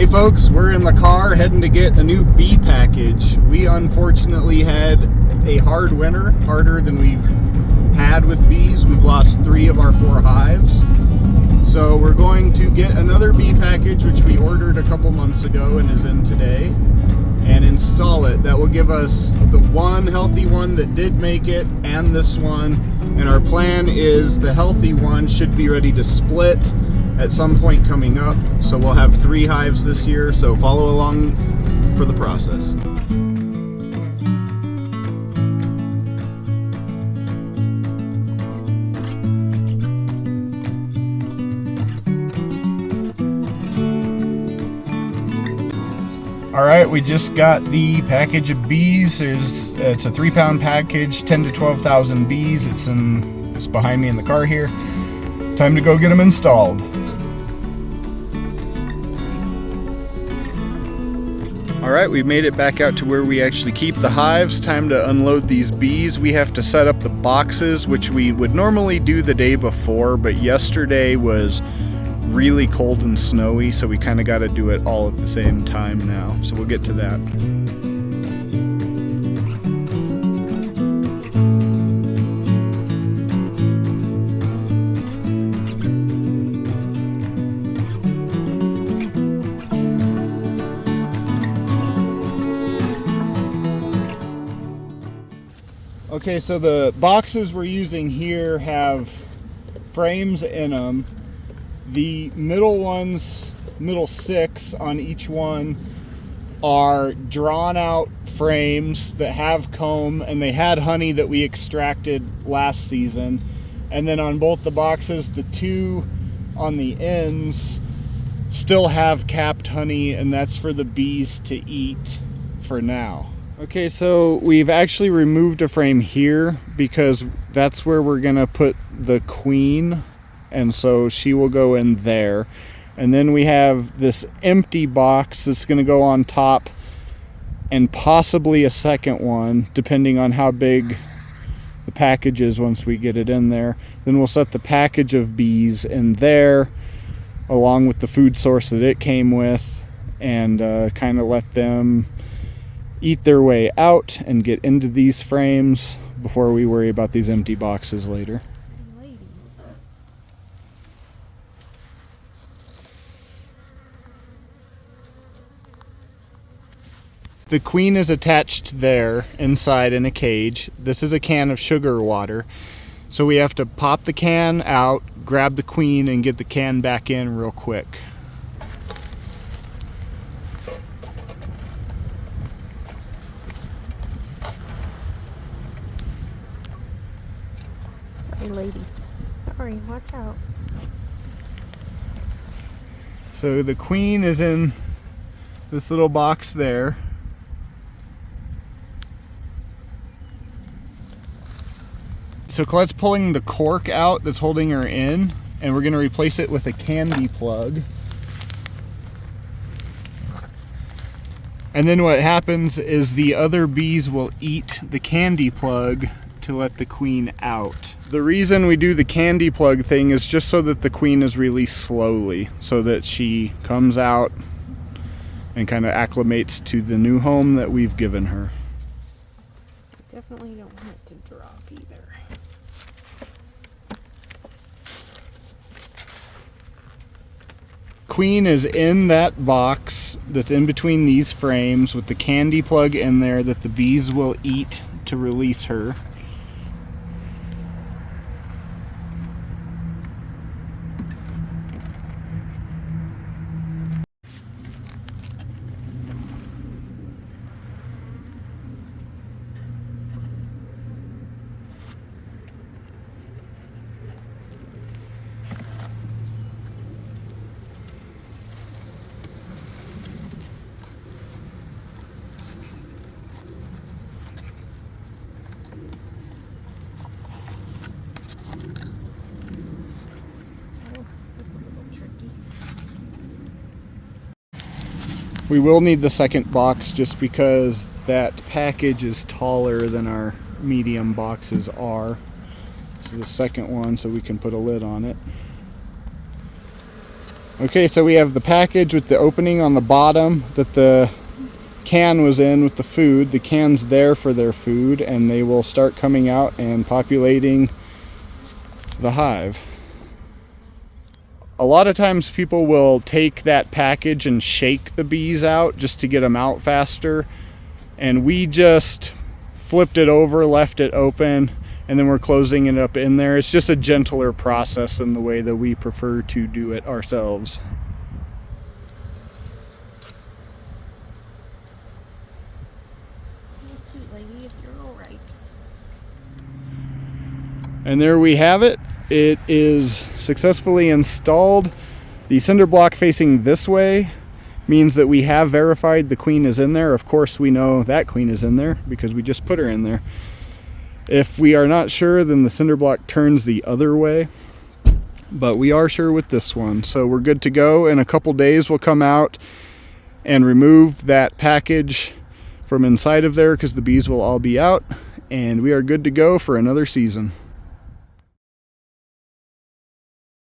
Hey folks, we're in the car heading to get a new bee package. We unfortunately had a hard winter, harder than we've had with bees. We've lost 3 of our 4 hives. So we're going to get another bee package, which we ordered a couple months ago and is in today, and install it. That will give us the one healthy one that did make it and this one. And our plan is the healthy one should be ready to split at some point coming up. So we'll have 3 hives this year, so follow along for the process. All right, we just got the package of bees. It's a 3-pound package, 10 to 12,000 bees. It's behind me in the car here. Time to go get them installed. All right, we've made it back out to where we actually keep the hives. Time to unload these bees. We have to set up the boxes, which we would normally do the day before, but yesterday was really cold and snowy, so we kind of got to do it all at the same time now. So we'll get to that. Okay, so the boxes we're using here have frames in them. The middle ones, middle 6 on each one, are drawn out frames that have comb, and they had honey that we extracted last season. And then on both the boxes, the 2 on the ends still have capped honey, and that's for the bees to eat for now. Okay, so we've actually removed a frame here because that's where we're gonna put the queen, and so she will go in there. And then we have this empty box that's gonna go on top, and possibly a second one depending on how big the package is once we get it in there. Then we'll set the package of bees in there along with the food source that it came with, and kind of let them eat their way out and get into these frames before we worry about these empty boxes later. The queen is attached there inside in a cage. This is a can of sugar water. So we have to pop the can out, grab the queen, and get the can back in real quick. Sorry, ladies. Sorry, watch out. So the queen is in this little box there. So Colette's pulling the cork out that's holding her in, and we're going to replace it with a candy plug. And then what happens is the other bees will eat the candy plug to let the queen out. The reason we do the candy plug thing is just so that the queen is released slowly, so that she comes out and kind of acclimates to the new home that we've given her. Definitely don't want it to drop either. Queen is in that box that's in between these frames with the candy plug in there that the bees will eat to release her. We will need the second box just because that package is taller than our medium boxes are. So the second one, so we can put a lid on it. Okay, so we have the package with the opening on the bottom that the can was in with the food. The can's there for their food, and they will start coming out and populating the hive. A lot of times people will take that package and shake the bees out just to get them out faster, and we just flipped it over, left it open, and then we're closing it up in there. It's just a gentler process than the way that we prefer to do it ourselves. Sweet lady, if you're all right. And there we have it. It is successfully installed. The cinder block facing this way means that we have verified the queen is in there. Of course, we know that queen is in there because we just put her in there. If we are not sure, then the cinder block turns the other way, but we are sure with this one. So we're good to go. In a couple days, we'll come out and remove that package from inside of there because the bees will all be out, and we are good to go for another season.